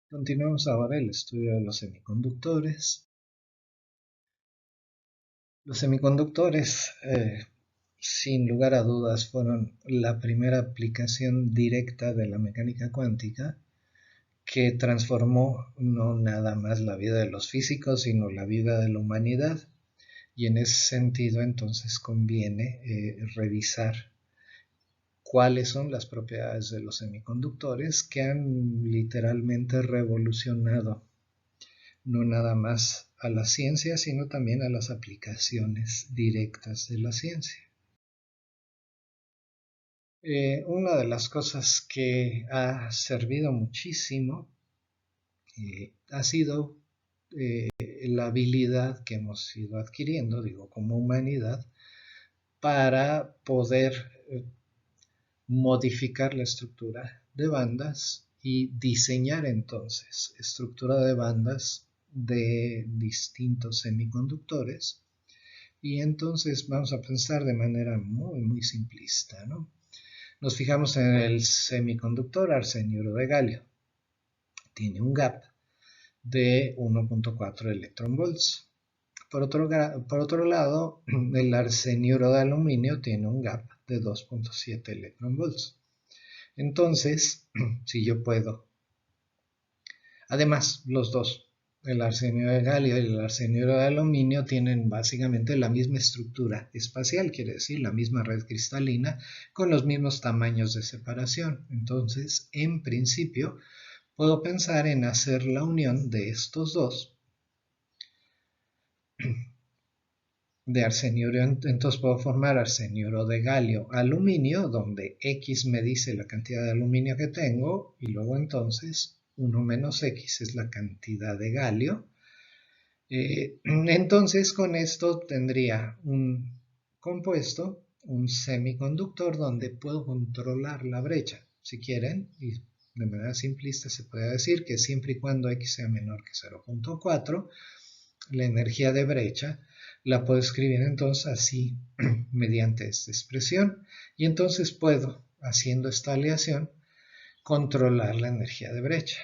Continuamos ahora el estudio de los semiconductores. Los semiconductores, sin lugar a dudas, fueron la primera aplicación directa de la mecánica cuántica que transformó no nada más la vida de los físicos, sino la vida de la humanidad. Y en ese sentido, entonces, conviene revisar cuáles son las propiedades de los semiconductores que han literalmente revolucionado no nada más a la ciencia, sino también a las aplicaciones directas de la ciencia. Una de las cosas que ha servido muchísimo ha sido la habilidad que hemos ido adquiriendo, digo, como humanidad, para poder modificar la estructura de bandas y diseñar entonces estructura de bandas de distintos semiconductores. Y entonces vamos a pensar de manera muy simplista, ¿no? Nos fijamos en el semiconductor arseniuro de galio. Tiene un gap de 1.4 electronvolts. Por otro lado, el arseniuro de aluminio tiene un gap de 2.7 electronvolts. Entonces, si yo puedo, además los dos, el arsenio de galio y el arsenio de aluminio, tienen básicamente la misma estructura espacial, quiere decir la misma red cristalina con los mismos tamaños de separación. Entonces, en principio, puedo pensar en hacer la unión de estos dos de arseniuro. Entonces puedo formar arseniuro de galio aluminio, donde X me dice la cantidad de aluminio que tengo, y luego entonces 1 menos X es la cantidad de galio. Entonces con esto tendría un compuesto, un semiconductor, donde puedo controlar la brecha, si quieren, y de manera simplista se puede decir que siempre y cuando X sea menor que 0.4, la energía de brecha la puedo escribir entonces así mediante esta expresión, y entonces puedo, haciendo esta aleación, controlar la energía de brecha.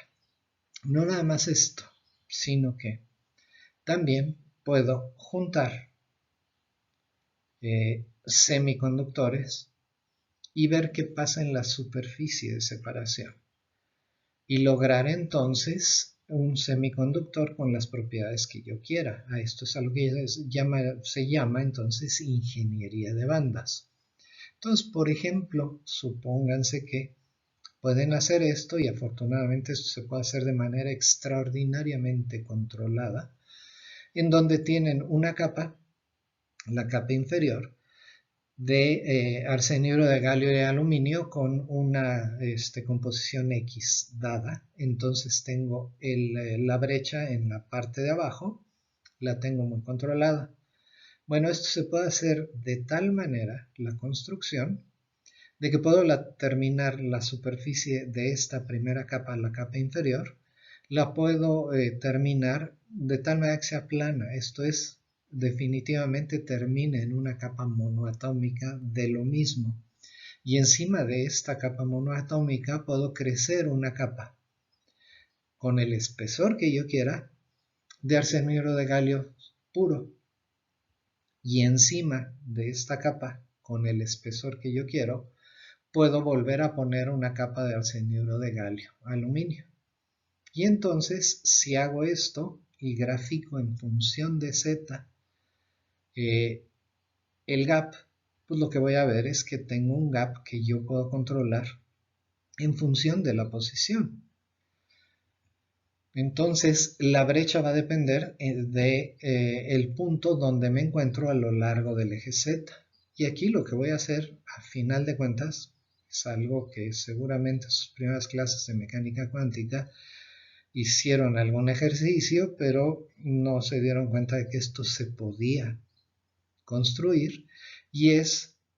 No nada más esto, sino que también puedo juntar semiconductores y ver qué pasa en la superficie de separación y lograr entonces un semiconductor con las propiedades que yo quiera. A esto es algo que se llama entonces ingeniería de bandas. Entonces, por ejemplo, supónganse que pueden hacer esto, y afortunadamente esto se puede hacer de manera extraordinariamente controlada, en donde tienen una capa, la capa inferior, de arseniuro de galio y aluminio con una composición X dada. Entonces tengo la brecha en la parte de abajo, la tengo muy controlada. Bueno, esto se puede hacer de tal manera, la construcción, de que puedo terminar la superficie de esta primera capa, la capa inferior, la puedo terminar de tal manera que sea plana. Esto es, definitivamente termina en una capa monoatómica de lo mismo. Y encima de esta capa monoatómica puedo crecer una capa con el espesor que yo quiera de arsenuro de galio puro. Y encima de esta capa, con el espesor que yo quiero, puedo volver a poner una capa de arseniuro de galio aluminio. Y entonces, si hago esto y grafico en función de z el gap, pues lo que voy a ver es que tengo un gap que yo puedo controlar en función de la posición. Entonces, la brecha va a depender de el punto donde me encuentro a lo largo del eje Z. Y aquí lo que voy a hacer, a final de cuentas, es algo que seguramente en sus primeras clases de mecánica cuántica hicieron algún ejercicio, pero no se dieron cuenta de que esto se podía construir, y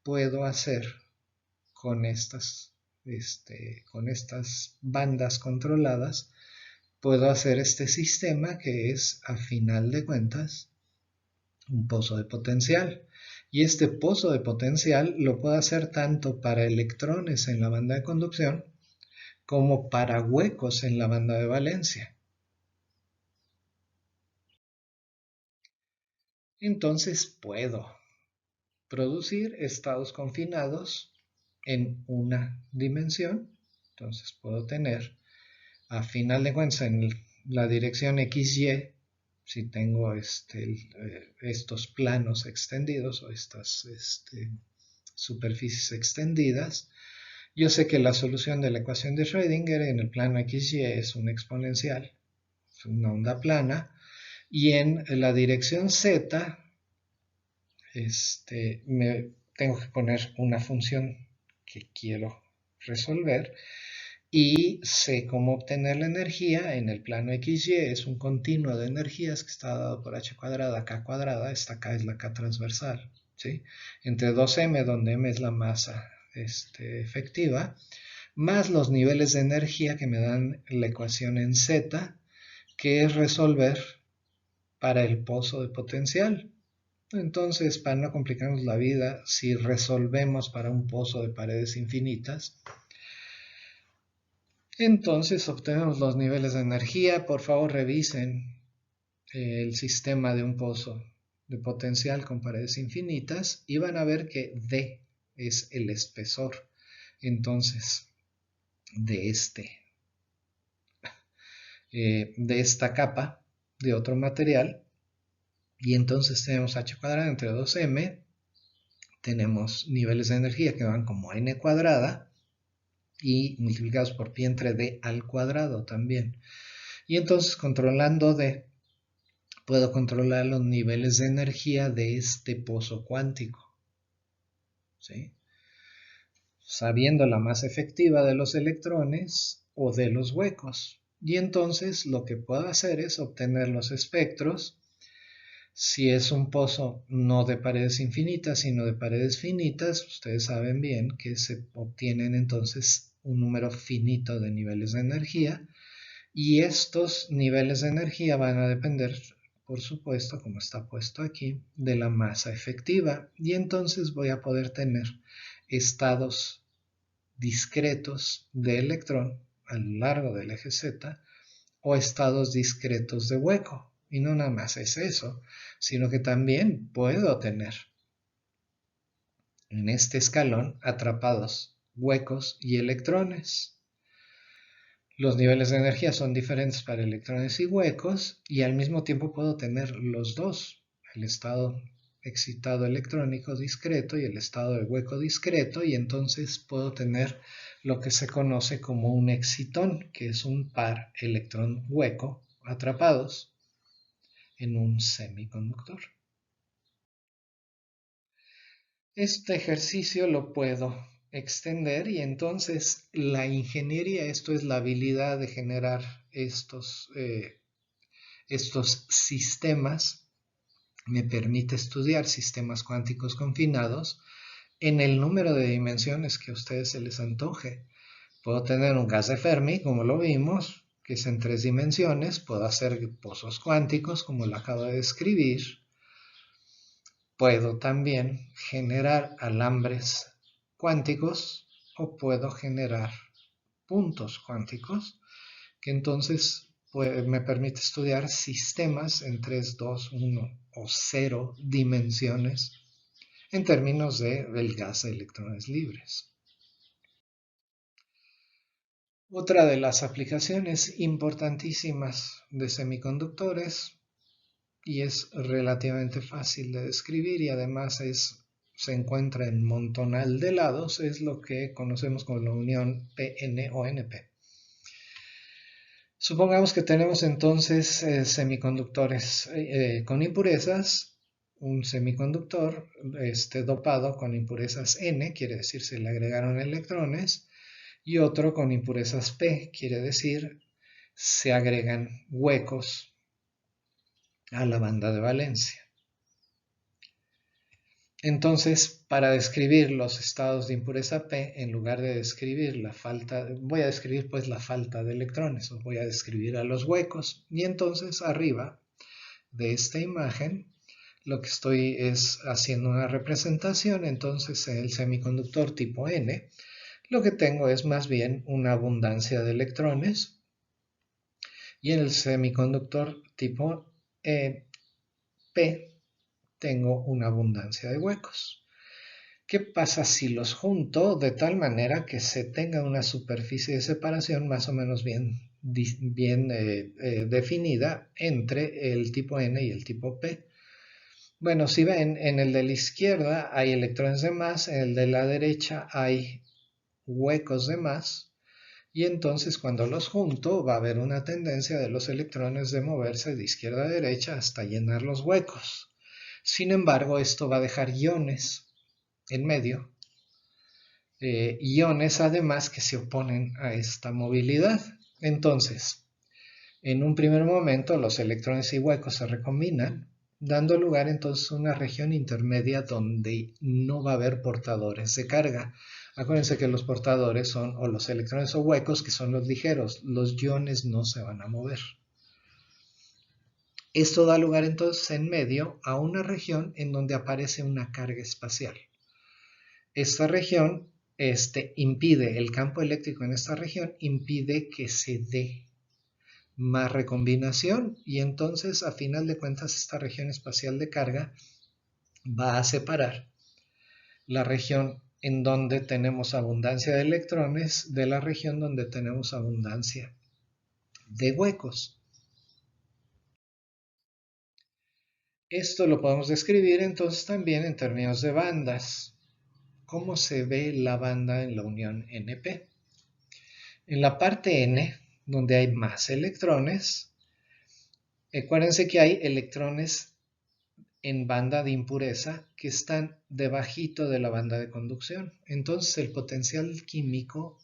puedo hacer con con estas bandas controladas, puedo hacer este sistema que es, a final de cuentas, un pozo de potencial. Y este pozo de potencial lo puedo hacer tanto para electrones en la banda de conducción como para huecos en la banda de valencia. Entonces puedo producir estados confinados en una dimensión. Entonces puedo tener, a final de cuentas, en la dirección XY, si tengo estos planos extendidos o estas superficies extendidas, yo sé que la solución de la ecuación de Schrödinger en el plano XY es una exponencial, es una onda plana, y en la dirección Z me tengo que poner una función que quiero resolver y sé cómo obtener la energía en el plano XY. Es un continuo de energías que está dado por h cuadrada, k cuadrada. Esta k es la k transversal, ¿sí? Entre 2m, donde m es la masa efectiva, más los niveles de energía que me dan la ecuación en z, que es resolver para el pozo de potencial. Entonces, para no complicarnos la vida, si resolvemos para un pozo de paredes infinitas, entonces obtenemos los niveles de energía. Por favor, revisen el sistema de un pozo de potencial con paredes infinitas y van a ver que D es el espesor, entonces, de esta capa de otro material. Y entonces tenemos h cuadrada entre 2m, tenemos niveles de energía que van como n cuadrada y multiplicados por pi entre d al cuadrado también. Y entonces, controlando d, puedo controlar los niveles de energía de este pozo cuántico, ¿sí? Sabiendo la masa efectiva de los electrones o de los huecos. Y entonces lo que puedo hacer es obtener los espectros. Si es un pozo no de paredes infinitas, sino de paredes finitas, ustedes saben bien que se obtienen entonces un número finito de niveles de energía, y estos niveles de energía van a depender, por supuesto, como está puesto aquí, de la masa efectiva, y entonces voy a poder tener estados discretos de electrón a lo largo del eje Z o estados discretos de hueco. Y no nada más es eso, sino que también puedo tener en este escalón atrapados huecos y electrones. Los niveles de energía son diferentes para electrones y huecos, y al mismo tiempo puedo tener los dos, el estado excitado electrónico discreto y el estado de hueco discreto, y entonces puedo tener lo que se conoce como un excitón, que es un par electrón-hueco atrapados en un semiconductor. Este ejercicio lo puedo extender, y entonces la ingeniería, esto es la habilidad de generar estos sistemas, me permite estudiar sistemas cuánticos confinados en el número de dimensiones que a ustedes se les antoje. Puedo tener un gas de Fermi, como lo vimos, que es en 3 dimensiones. Puedo hacer pozos cuánticos, como lo acabo de describir. Puedo también generar alambres cuánticos o puedo generar puntos cuánticos, que entonces me permite estudiar sistemas en 3, 2, 1 o 0 dimensiones en términos del gas de electrones libres. Otra de las aplicaciones importantísimas de semiconductores, y es relativamente fácil de describir y además se encuentra en montonal de lados, es lo que conocemos como la unión PN o NP. Supongamos que tenemos entonces semiconductores con impurezas, un semiconductor dopado con impurezas N, quiere decir se le agregaron electrones, y otro con impurezas P, quiere decir se agregan huecos a la banda de valencia. Entonces, para describir los estados de impureza P, en lugar de describir la falta, voy a describir pues la falta de electrones, o voy a describir a los huecos. Y entonces arriba de esta imagen, lo que estoy es haciendo una representación. Entonces, el semiconductor tipo N lo que tengo es más bien una abundancia de electrones, y en el semiconductor tipo P tengo una abundancia de huecos. ¿Qué pasa si los junto de tal manera que se tenga una superficie de separación más o menos bien definida entre el tipo N y el tipo P? Bueno, si ven, en el de la izquierda hay electrones de más, en el de la derecha hay huecos de más, y entonces cuando los junto va a haber una tendencia de los electrones de moverse de izquierda a derecha hasta llenar los huecos. Sin embargo, esto va a dejar iones en medio, iones además que se oponen a esta movilidad. Entonces, en un primer momento los electrones y huecos se recombinan, dando lugar entonces a una región intermedia donde no va a haber portadores de carga. Acuérdense que los portadores son o los electrones o huecos, que son los ligeros. Los iones no se van a mover. Esto da lugar entonces en medio a una región en donde aparece una carga espacial. Esta región impide, el campo eléctrico en esta región impide que se dé más recombinación, y entonces a final de cuentas esta región espacial de carga va a separar la región en donde tenemos abundancia de electrones de la región donde tenemos abundancia de huecos. Esto lo podemos describir entonces también en términos de bandas. ¿Cómo se ve la banda en la unión NP? En la parte N, donde hay más electrones, acuérdense que hay electrones en banda de impureza que están debajito de la banda de conducción. Entonces el potencial químico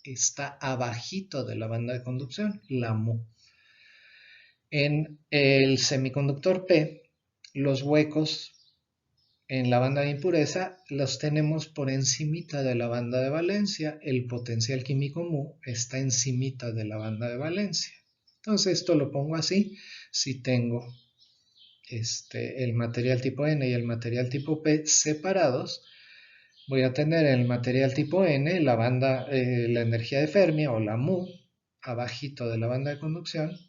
está abajito de la banda de conducción, la mu. En el semiconductor P, los huecos en la banda de impureza los tenemos por encimita de la banda de valencia. El potencial químico mu está encimita de la banda de valencia. Entonces esto lo pongo así. Si tengo el material tipo N y el material tipo P separados, voy a tener en el material tipo N la banda, la energía de Fermi o la mu abajito de la banda de conducción,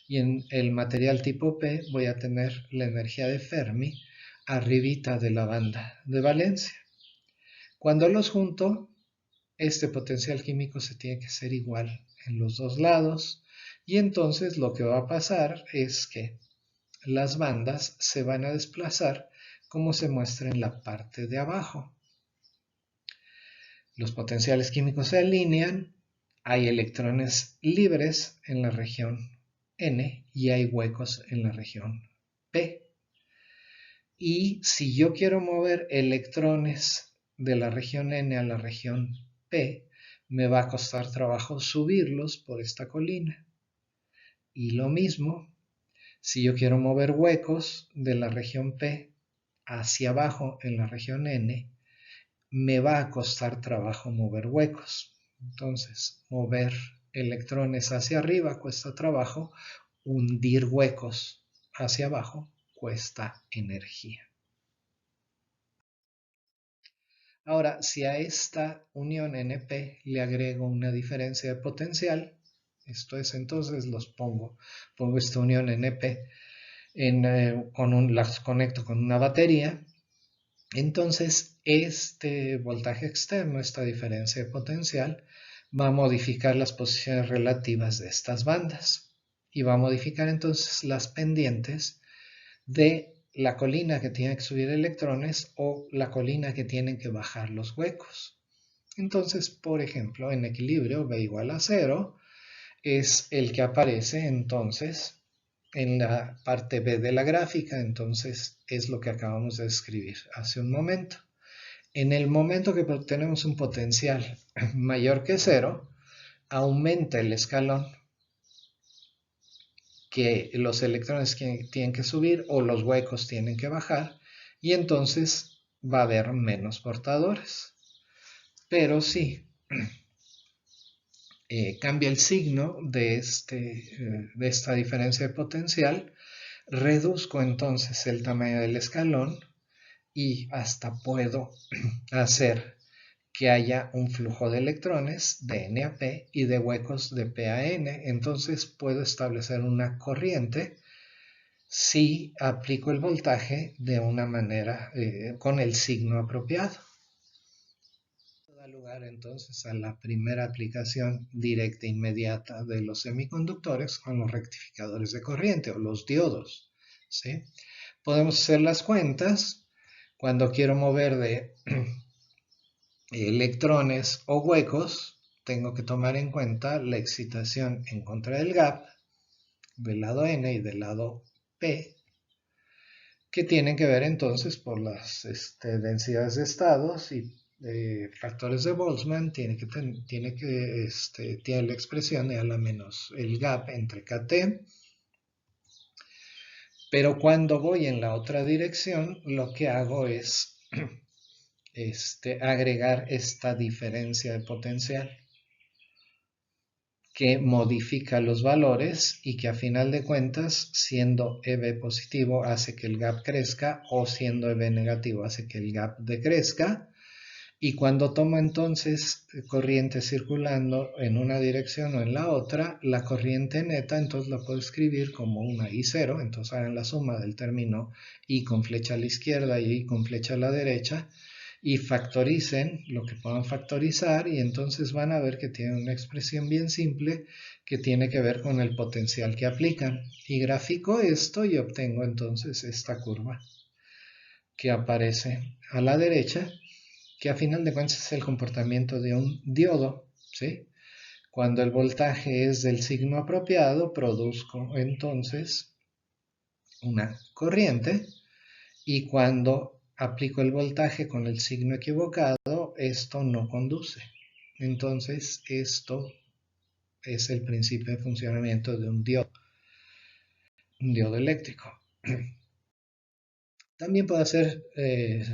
y en el material tipo P voy a tener la energía de Fermi arribita de la banda de valencia. Cuando los junto, este potencial químico se tiene que ser igual en los dos lados, y entonces lo que va a pasar es que las bandas se van a desplazar como se muestra en la parte de abajo. Los potenciales químicos se alinean, hay electrones libres en la región N y hay huecos en la región P. Y si yo quiero mover electrones de la región N a la región P, me va a costar trabajo subirlos por esta colina. Y lo mismo, si yo quiero mover huecos de la región P hacia abajo en la región N, me va a costar trabajo mover huecos. Entonces, mover electrones hacia arriba cuesta trabajo, hundir huecos hacia abajo cuesta energía. Ahora, si a esta unión NP le agrego una diferencia de potencial, esto es, entonces pongo esta unión NP las conecto con una batería, entonces este voltaje externo, esta diferencia de potencial, va a modificar las posiciones relativas de estas bandas y va a modificar entonces las pendientes de la colina que tiene que subir electrones o la colina que tienen que bajar los huecos. Entonces, por ejemplo, en equilibrio B igual a 0 es el que aparece entonces en la parte B de la gráfica, entonces es lo que acabamos de describir hace un momento. En el momento que tenemos un potencial mayor que 0, aumenta el escalón que los electrones tienen que subir o los huecos tienen que bajar, y entonces va a haber menos portadores. Pero sí, cambia el signo de esta diferencia de potencial, reduzco entonces el tamaño del escalón y hasta puedo hacer que haya un flujo de electrones de N a P y de huecos de P a N. Entonces puedo establecer una corriente si aplico el voltaje de una manera con el signo apropiado. Da lugar entonces a la primera aplicación directa e inmediata de los semiconductores con los rectificadores de corriente o los diodos, ¿sí? Podemos hacer las cuentas cuando quiero mover de electrones o huecos. Tengo que tomar en cuenta la excitación en contra del gap del lado N y del lado P, que tienen que ver entonces por las densidades de estados y factores de Boltzmann. Tiene la expresión de a la menos el gap entre KT. Pero cuando voy en la otra dirección, lo que hago es agregar esta diferencia de potencial que modifica los valores y que a final de cuentas, siendo EB positivo, hace que el gap crezca, o siendo EB negativo, hace que el gap decrezca. Y cuando tomo entonces corriente circulando en una dirección o en la otra, la corriente neta entonces la puedo escribir como una I0. Entonces hagan la suma del término I con flecha a la izquierda y I con flecha a la derecha y factoricen lo que puedan factorizar, y entonces van a ver que tienen una expresión bien simple que tiene que ver con el potencial que aplican. Y grafico esto y obtengo entonces esta curva que aparece a la derecha, que a final de cuentas es el comportamiento de un diodo, ¿sí? Cuando el voltaje es del signo apropiado, produzco entonces una corriente, y cuando aplico el voltaje con el signo equivocado, esto no conduce. Entonces, esto es el principio de funcionamiento de un diodo eléctrico. También puede hacer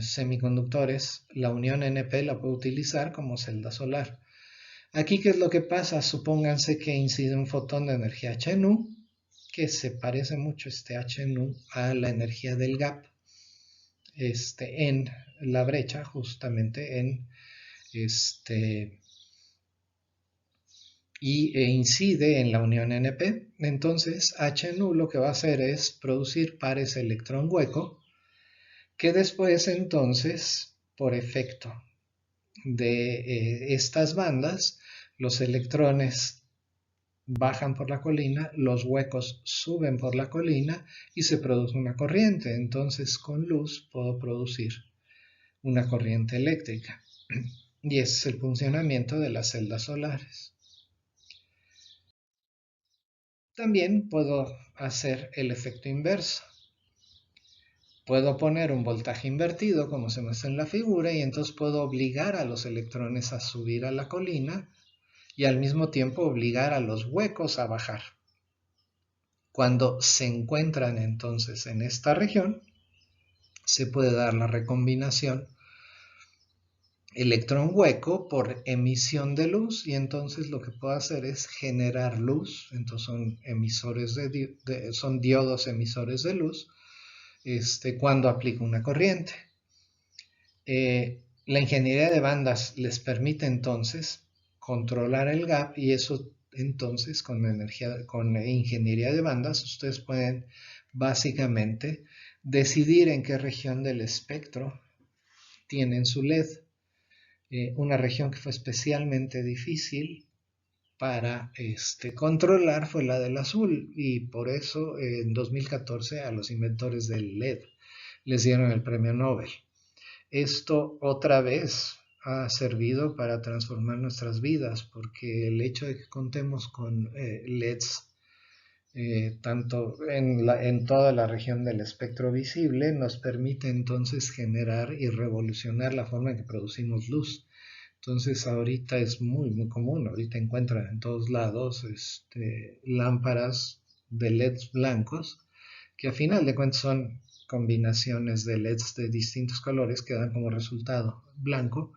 semiconductores. La unión NP la puedo utilizar como celda solar. Aquí, ¿qué es lo que pasa? Supónganse que incide un fotón de energía H nu, que se parece mucho este H nu a la energía del gap en la brecha, justamente incide en la unión NP. Entonces H nu lo que va a hacer es producir pares electrón hueco, que después entonces, por efecto de estas bandas, los electrones bajan por la colina, los huecos suben por la colina y se produce una corriente. Entonces con luz puedo producir una corriente eléctrica. Y ese es el funcionamiento de las celdas solares. También puedo hacer el efecto inverso. Puedo poner un voltaje invertido, como se muestra en la figura, y entonces puedo obligar a los electrones a subir a la colina y al mismo tiempo obligar a los huecos a bajar. Cuando se encuentran entonces en esta región, se puede dar la recombinación electrón hueco por emisión de luz, y entonces lo que puedo hacer es generar luz. Entonces son emisores son diodos emisores de luz cuando aplico una corriente. La ingeniería de bandas les permite entonces controlar el gap, y eso entonces con ingeniería de bandas ustedes pueden básicamente decidir en qué región del espectro tienen su LED. Una región que fue especialmente difícil para controlar fue la del azul, y por eso en 2014 a los inventores del LED les dieron el premio Nobel. Esto otra vez ha servido para transformar nuestras vidas, porque el hecho de que contemos con LEDs tanto en toda la región del espectro visible nos permite entonces generar y revolucionar la forma en que producimos luz. Entonces ahorita es muy, muy común. Ahorita encuentran en todos lados lámparas de LEDs blancos, que a final de cuentas son combinaciones de LEDs de distintos colores que dan como resultado blanco,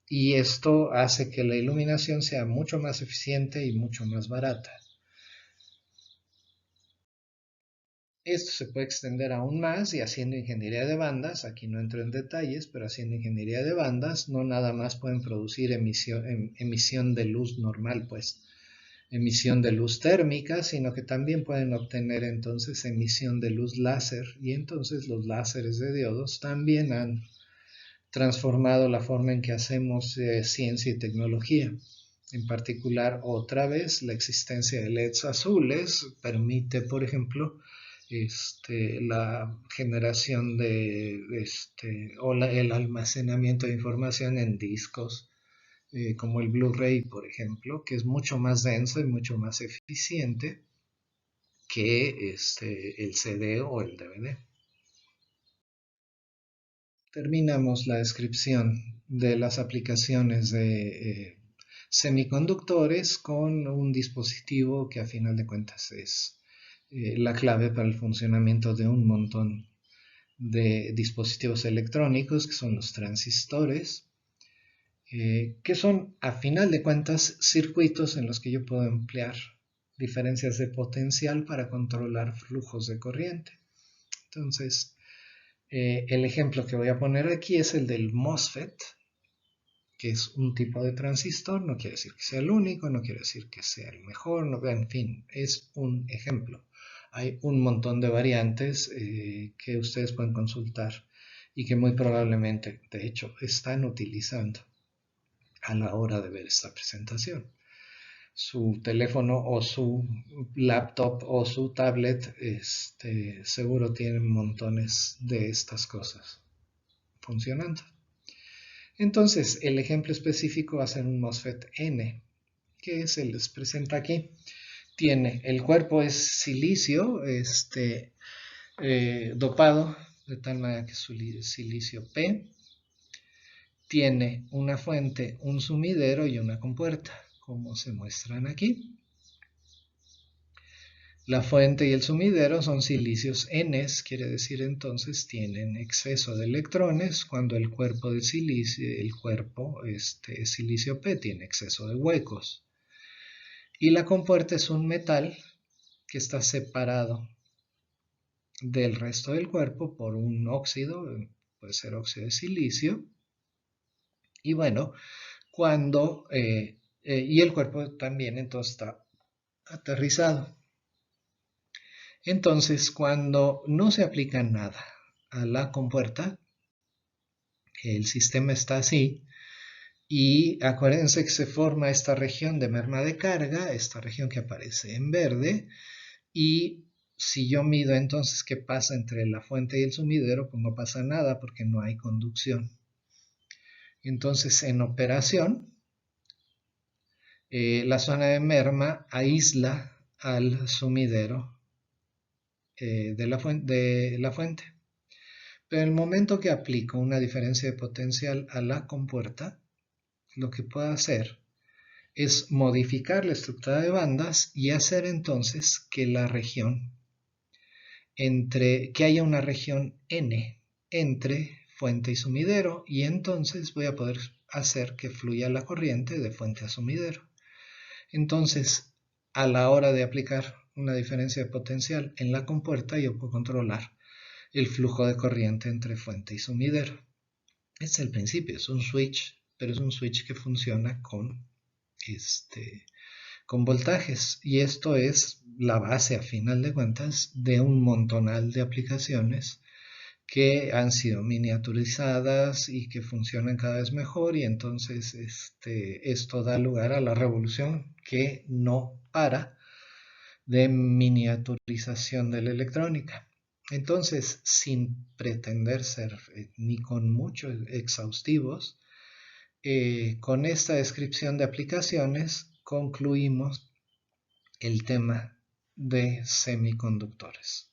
y esto hace que la iluminación sea mucho más eficiente y mucho más barata. Esto se puede extender aún más y haciendo ingeniería de bandas, aquí no entro en detalles, pero haciendo ingeniería de bandas no nada más pueden producir emisión de luz normal, pues emisión de luz térmica, sino que también pueden obtener entonces emisión de luz láser y entonces los láseres de diodos también han transformado la forma en que hacemos ciencia y tecnología. En particular, otra vez, la existencia de LEDs azules permite, por ejemplo, la generación el almacenamiento de información en discos, como el Blu-ray, por ejemplo, que es mucho más denso y mucho más eficiente que el CD o el DVD. Terminamos la descripción de las aplicaciones de semiconductores con un dispositivo que a final de cuentas es la clave para el funcionamiento de un montón de dispositivos electrónicos, que son los transistores, que son a final de cuentas circuitos en los que yo puedo emplear diferencias de potencial para controlar flujos de corriente. Entonces, el ejemplo que voy a poner aquí es el del MOSFET, que es un tipo de transistor, no quiere decir que sea el único, no quiere decir que sea el mejor, no, en fin, es un ejemplo. Hay un montón de variantes que ustedes pueden consultar y que muy probablemente, de hecho, están utilizando a la hora de ver esta presentación. Su teléfono o su laptop o su tablet seguro tienen montones de estas cosas funcionando. Entonces, el ejemplo específico va a ser un MOSFET N, que se les presenta aquí. El cuerpo es silicio, dopado, de tal manera que es silicio P. Tiene una fuente, un sumidero y una compuerta, como se muestran aquí. La fuente y el sumidero son silicios N, quiere decir entonces tienen exceso de electrones, cuando el cuerpo de silicio, silicio P, tiene exceso de huecos. Y la compuerta es un metal que está separado del resto del cuerpo por un óxido, puede ser óxido de silicio. Y bueno, y el cuerpo también entonces está aterrizado. Entonces, cuando no se aplica nada a la compuerta, el sistema está así, y acuérdense que se forma esta región de merma de carga, esta región que aparece en verde, y si yo mido entonces qué pasa entre la fuente y el sumidero, pues no pasa nada porque no hay conducción. Entonces, en operación, la zona de merma aísla al sumidero de la fuente. Pero en el momento que aplico una diferencia de potencial a la compuerta, lo que puedo hacer es modificar la estructura de bandas y hacer entonces que que haya una región N entre fuente y sumidero, y entonces voy a poder hacer que fluya la corriente de fuente a sumidero. Entonces, a la hora de aplicar una diferencia de potencial en la compuerta, yo puedo controlar el flujo de corriente entre fuente y sumidero. Este es el principio, es un switch, pero es un switch que funciona con voltajes, y esto es la base a final de cuentas de un montonal de aplicaciones que han sido miniaturizadas y que funcionan cada vez mejor, y entonces esto da lugar a la revolución que no para de miniaturización de la electrónica. Entonces, sin pretender ser ni con mucho exhaustivos, con esta descripción de aplicaciones concluimos el tema de semiconductores.